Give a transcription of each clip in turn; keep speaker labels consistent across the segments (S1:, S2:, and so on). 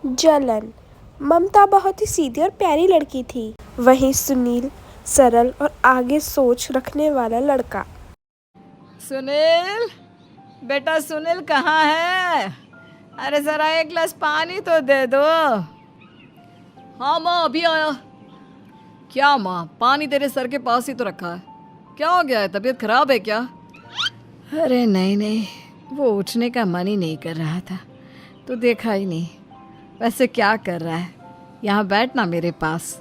S1: जलन। ममता बहुत ही सीधी और प्यारी लड़की थी, वहीं सुनील सरल और आगे सोच रखने वाला लड़का।
S2: सुनील, बेटा सुनील कहाँ है? अरे जरा एक गिलास पानी तो दे दो। हाँ माँ, अभी आया। क्या माँ, पानी तेरे सर के पास ही तो रखा है। क्या हो गया है, तबीयत खराब है क्या? अरे नहीं नहीं, वो उठने का मन ही नहीं कर रहा था, तो देखा ही नहीं। वैसे क्या कर रहा है? यहाँ बैठ ना मेरे पास।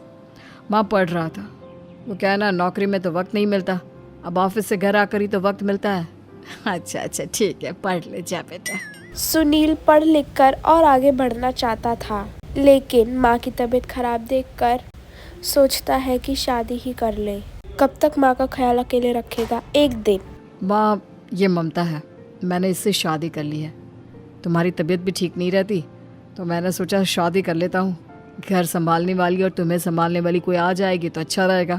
S2: माँ पढ़ रहा था। वो क्या है ना, नौकरी में तो वक्त नहीं मिलता, अब ऑफिस से घर आकर ही तो वक्त मिलता है। अच्छा अच्छा ठीक है, पढ़ ले जा बेटा।
S1: सुनील पढ़ लिख कर और आगे बढ़ना चाहता था, लेकिन माँ की तबीयत खराब देखकर सोचता है कि शादी ही कर ले। कब तक माँ का ख्याल अकेले रखेगा? एक दिन।
S2: माँ, ये ममता है, मैंने इससे शादी कर ली है। तुम्हारी तबीयत भी ठीक नहीं रहती, तो मैंने सोचा शादी कर लेता हूँ। घर संभालने वाली और तुम्हें संभालने वाली कोई आ जाएगी तो अच्छा रहेगा।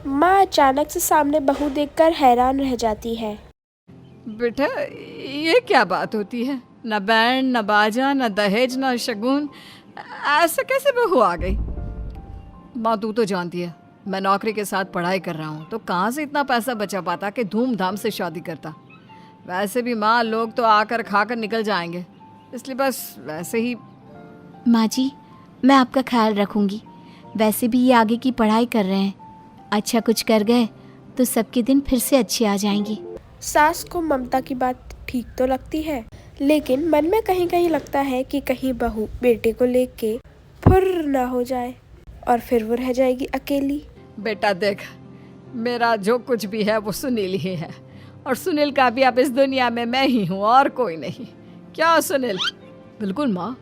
S1: माँ अचानक से सामने बहू देखकर हैरान रह जाती है।
S2: बेटा, ये क्या बात होती है? न बैंड, न बाजा, न दहेज, न शगुन, ऐसे कैसे बहू आ गई? माँ तू तो जानती है, मैं नौकरी के साथ पढ़ाई कर रहा हूँ, तो कहाँ से इतना पैसा बचा पाता कि धूमधाम से शादी करता। वैसे भी माँ, लोग तो आकर खाकर निकल जाएंगे, इसलिए बस वैसे ही।
S3: माँ जी, मैं आपका ख्याल रखूँगी। वैसे भी ये आगे की पढ़ाई कर रहे हैं, अच्छा कुछ कर गए तो सबके दिन फिर से अच्छे आ जाएंगे।
S1: सास को ममता की बात ठीक तो लगती है, लेकिन मन में कहीं कहीं लगता है कि कहीं बहू बेटे को लेके फुर्र ना हो जाए और फिर वो रह जाएगी अकेली।
S2: बेटा देख, मेरा जो कुछ भी है वो सुनील ही है, और सुनील का भी अब इस दुनिया में मैं ही हूँ और कोई नहीं। क्या सुनील? बिल्कुल माँ,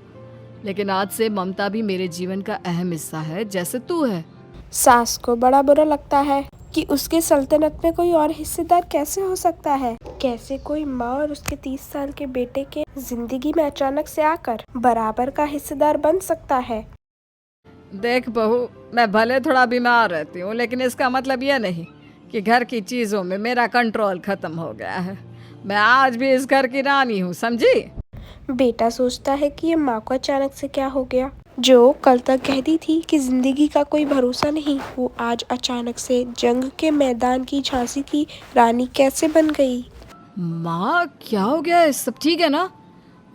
S2: लेकिन आज से ममता भी मेरे जीवन का अहम हिस्सा है, जैसे तू है।
S1: सास को बड़ा बुरा लगता है कि उसके सल्तनत में कोई और हिस्सेदार कैसे हो सकता है। कैसे कोई माँ और उसके 30 साल के बेटे के जिंदगी में अचानक से आकर बराबर का हिस्सेदार बन सकता है।
S2: देख बहू, मैं भले थोड़ा बीमार रहती हूँ, लेकिन इसका मतलब यह नहीं कि घर की चीज़ों में मेरा कंट्रोल ख़त्म हो गया है। मैं आज भी इस घर की रानी हूँ, समझी?
S1: बेटा सोचता है कि ये माँ को अचानक से क्या हो गया। जो कल तक कहती थी कि जिंदगी का कोई भरोसा नहीं, वो आज अचानक से जंग के मैदान की झांसी की रानी कैसे बन गई।
S2: माँ क्या हो गया है? सब ठीक है ना?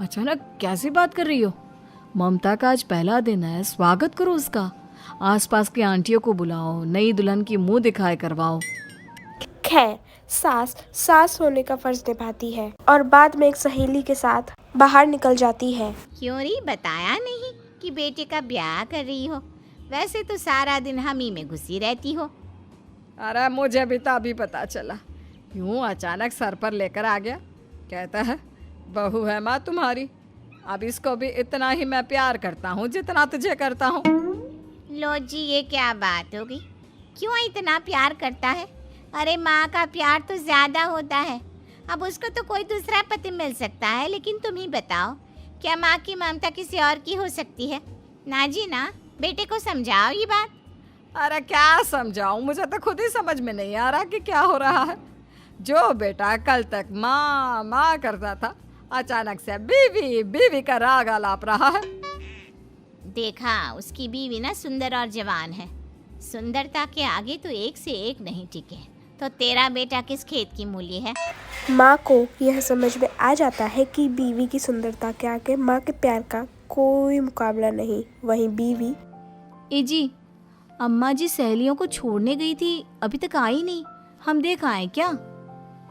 S2: अचानक कैसी बात कर रही हो? ममता का आज पहला दिन है, स्वागत करो उसका। आसपास की आंटियों को बुलाओ, नई दुल्हन की मुंह दिखाए करवाओ।
S1: खैर, सास सास होने का फर्ज निभाती है और बाद में एक सहेली के साथ बाहर निकल जाती है।
S3: क्यों री बताया नहीं कि बेटे का ब्याह कर रही हो? वैसे तो सारा दिन हम ही में घुसी रहती हो।
S2: अरे मुझे भी तो अभी पता चला, यूं अचानक सर पर लेकर आ गया। कहता है बहू है माँ तुम्हारी। अब इसको भी इतना ही मैं प्यार करता हूँ जितना तुझे करता हूँ।
S3: लो जी, ये क्या बात होगी? क्यों इतना प्यार करता है? अरे माँ का प्यार तो ज़्यादा होता है। अब उसको तो कोई दूसरा पति मिल सकता है, लेकिन तुम ही बताओ, क्या माँ की ममता किसी और की हो सकती है? ना जी ना, बेटे को समझाओ ये बात।
S2: अरे क्या समझाऊं, मुझे तो खुद ही समझ में नहीं आ रहा कि क्या हो रहा है। जो बेटा कल तक माँ माँ करता था, अचानक से बीवी बीवी का राग आलाप रहा है।
S3: देखा, उसकी बीवी ना सुंदर और जवान है। सुंदरता के आगे तो एक से एक नहीं टिके। तो तेरा बेटा किस खेत की मूली है?
S1: माँ को यह समझ में आ जाता है कि बीवी की सुंदरता के आगे माँ के प्यार का कोई मुकाबला नहीं। वहीं बीवी,
S3: ए जी, अम्मा जी सहेलियों को छोड़ने गई थी, अभी तक आई नहीं। हम देख आए क्या?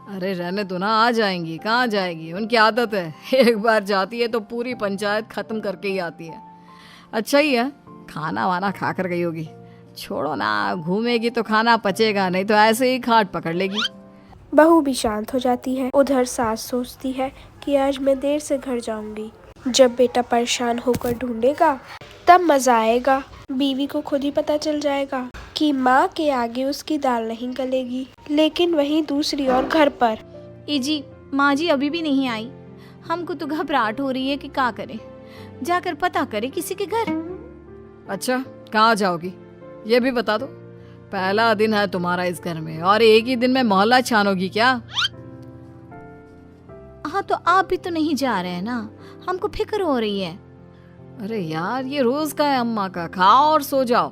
S2: अरे रहने दो ना, आ जाएंगी। कहाँ जाएगी, उनकी आदत है। एक बार जाती है तो पूरी पंचायत खत्म करके ही आती है। अच्छा ही है, खाना वाना खा कर गई होगी। छोड़ो ना, घूमेगी तो खाना पचेगा नहीं तो ऐसे ही खाट पकड़ लेगी।
S1: बहू भी शांत हो जाती है। उधर सास सोचती है कि आज मैं देर से घर जाऊंगी। जब बेटा परेशान होकर ढूंढेगा तब मजा आएगा। बीवी को खुद ही पता चल जाएगा कि माँ के आगे उसकी दाल नहीं गलेगी। लेकिन वहीं दूसरी ओर घर पर,
S3: ए जी, माँ जी अभी भी नहीं आई। हमको तो घबराहट हो रही है कि क्या करें। जाकर पता करें किसी के घर।
S2: अच्छा, कहाँ जाओगी ये भी बता दो। पहला दिन है तुम्हारा इस घर में और एक ही दिन में मोहल्ला छानोगी क्या?
S3: हाँ, तो आप भी तो नहीं जा रहे हैं ना, हमको फिक्र हो रही है।
S2: अरे यार, ये रोज का है अम्मा का, खाओ और सो जाओ।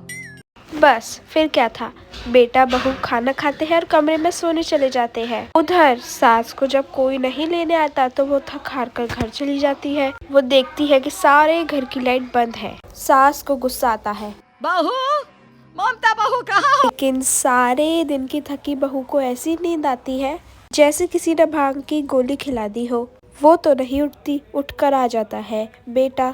S1: बस फिर क्या था, बेटा बहू खाना खाते हैं और कमरे में सोने चले जाते हैं। उधर सास को जब कोई नहीं लेने आता तो वो थक हार कर घर चली जाती है। वो देखती है कि सारे घर की लाइट बंद है। सास को गुस्सा आता है,
S2: बहू, ममता बहू कहाँ हो?
S1: लेकिन सारे दिन की थकी बहू को ऐसी नींद आती है जैसे किसी ने भांग की गोली खिला दी हो। वो तो नहीं उठती, उठकर आ जाता है, बेटा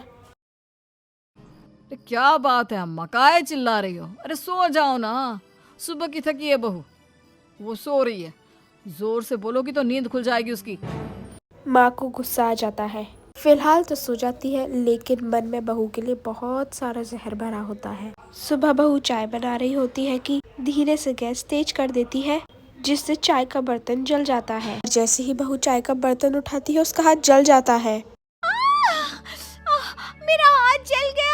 S2: अरे क्या बात है अम्मा, काहे चिल्ला रही हो? अरे सो जाओ ना, सुबह की थकी है बहू, वो सो रही है। जोर से बोलोगी तो नींद खुल जाएगी उसकी।
S1: माँ को गुस्सा आ जाता है। फिलहाल तो सो जाती है, लेकिन मन में बहू के लिए बहुत सारा जहर भरा होता है। सुबह बहू चाय बना रही होती है कि धीरे से गैस तेज कर देती है, जिससे चाय का बर्तन जल जाता है। जैसे ही बहू चाय का बर्तन उठाती है, उसका हाथ जल जाता है।
S3: मेरा हाथ जल गया।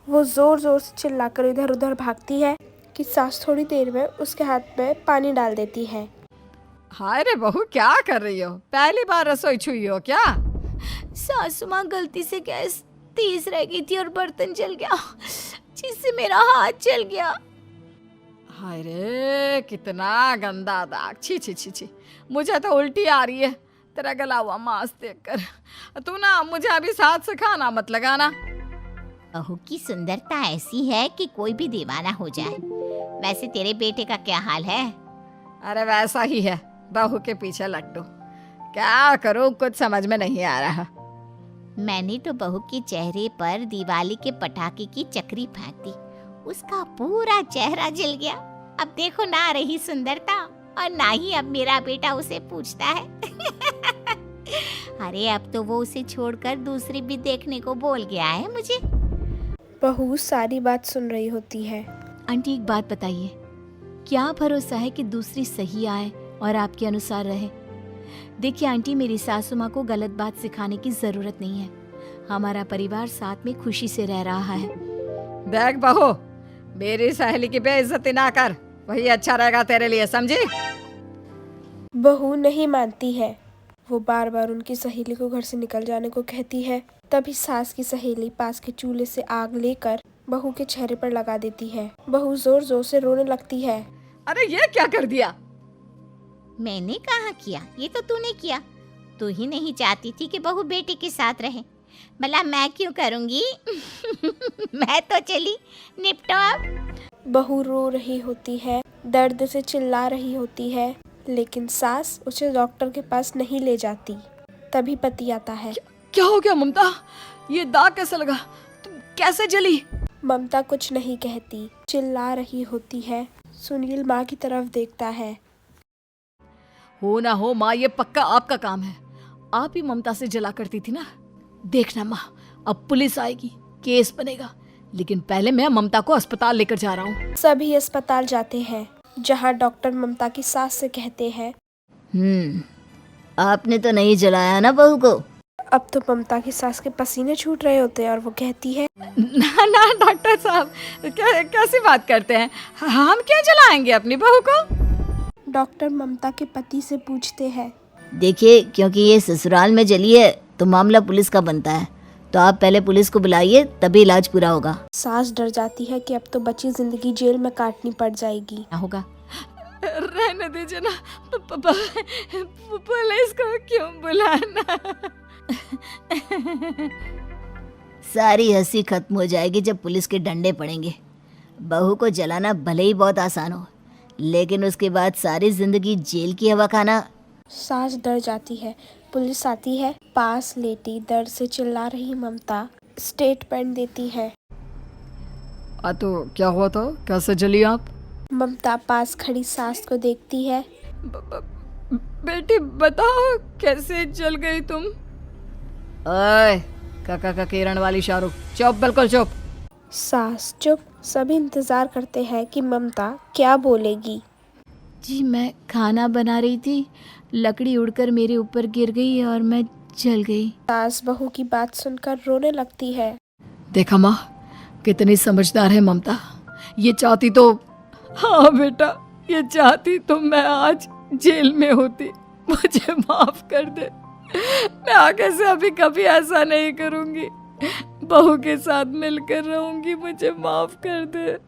S1: वो जोर जोर से चिल्लाकर इधर उधर भागती है कि सास थोड़ी देर में उसके हाथ में पानी डाल देती है।
S2: हाय रे बहू, क्या कर रही हो? पहली बार रसोई छुई हो क्या?
S3: सासू माँ गलती से गैस तेज रह गई थी और बर्तन जल गया, जिससे मेरा हाथ जल गया।
S2: हाय रे, कितना गंदा दाग, छी छी छी छी, मुझे तो उल्टी आ रही है तेरा गला हुआ मांस देखकर। तू ना मुझे अभी साथ से खाना मत लगाना।
S3: बहू की सुंदरता ऐसी है कि कोई भी दीवाना हो जाए। वैसे तेरे बेटे का क्या हाल है?
S2: अरे वैसा ही है, बहू के पीछे लट्टू। क्या करूं, कुछ समझ में नहीं आ रहा।
S3: मैंने तो बहू के चेहरे पर दिवाली के पटाखे की चक्री फेंक दी, उसका पूरा चेहरा जल गया। अब देखो ना रही सुंदरता, और ना ही अब मेरा बेटा उसे पूछता है। अरे अब तो वो उसे छोड़कर दूसरी भी देखने को बोल गया है मुझे।
S1: बहू सारी बात सुन रही होती है।
S4: आंटी एक बात बताइए, क्या भरोसा है कि दूसरी सही आए और आपके अनुसार रहे? देखिए आंटी, मेरी सासू माँ को गलत बात सिखाने की जरूरत नहीं है। हमारा परिवार साथ में खुशी से रह रहा है।
S2: देख बहू, मेरी सहेली की बेइज्जती ना कर, वही अच्छा रहेगा तेरे लिए, समझी?
S1: बहू नहीं मानती है। वो बार बार उनकी सहेली को घर से निकल जाने को कहती है। तभी सास की सहेली पास के चूल्हे से आग लेकर बहू के चेहरे पर लगा देती है। बहू जोर जोर से रोने लगती है।
S2: अरे ये क्या कर दिया?
S3: मैंने कहाँ किया, ये तो तूने किया। तू ही नहीं चाहती थी कि बहू बेटी के साथ रहे, भला मैं क्यों करूँगी? मैं तो चली, निपटो अब।
S1: बहू रो रही होती है, दर्द से चिल्ला रही होती है, लेकिन सास उसे डॉक्टर के पास नहीं ले जाती। तभी पति आता है।
S2: क्या हो गया ममता? ये दाग कैसे लगा? तुम कैसे जली?
S1: ममता कुछ नहीं कहती, चिल्ला रही होती है। सुनील माँ की तरफ देखता है।
S2: हो ना हो माँ, ये पक्का आपका काम है। आप ही ममता से जला करती थी ना। देखना माँ, अब पुलिस आएगी, केस बनेगा, लेकिन पहले मैं ममता को अस्पताल लेकर जा रहा हूँ।
S1: सभी अस्पताल जाते हैं, जहाँ डॉक्टर ममता की सास से कहते हैं,
S3: आपने तो नहीं जलाया ना बहू को?
S1: अब तो ममता की सास के पसीने छूट रहे होते हैं और वो कहती है,
S2: ना ना डॉक्टर साहब, कैसी बात करते हैं? हम क्यों जलाएंगे अपनी बहू को?
S1: डॉक्टर ममता के पति से पूछते हैं।
S5: देखिए, क्योंकि ये ससुराल में जली है तो मामला पुलिस का बनता है, तो आप पहले पुलिस को बुलाइए, तभी इलाज पूरा होगा।
S1: सास डर जाती है कि अब तो बची जिंदगी जेल में काटनी पड़ जाएगी।
S4: क्या होगा?
S2: रहने दीजिए ना, पुलिस को क्यों बुलाना?
S5: सारी हंसी खत्म हो जाएगी जब पुलिस के डंडे पड़ेंगे। बहू को जलाना भले ही बहुत आसान हो, लेकिन उसके बाद सारी जिंदगी जेल की हवा खाना।
S1: सास डर जाती है। पुलिस आती है। पास लेटी दर्द से चिल्ला रही ममता स्टेटमेंट देती है।
S2: तो क्या हुआ था? कैसे जली आप?
S1: ममता पास खड़ी सास को देखती है।
S2: बेटी बताओ, कैसे जल गई तुम? ओए, काका का किरण वाली शाहरुख, चुप, बिल्कुल चुप।
S1: सास चुप। सभी इंतजार करते हैं कि ममता क्या बोलेगी।
S4: जी, मैं खाना बना रही थी, लकड़ी उड़कर मेरे ऊपर गिर गई और मैं जल गई।
S1: सास बहू की बात सुनकर रोने लगती है।
S2: देखा माँ, कितनी समझदार है ममता। ये चाहती तो, हाँ बेटा, ये चाहती तो मैं आज जेल में होती। मुझे माफ कर दे। मैं आगे से अभी कभी ऐसा नहीं करूंगी। बहू के साथ मिलकर रहूंगी, मुझे माफ कर दे।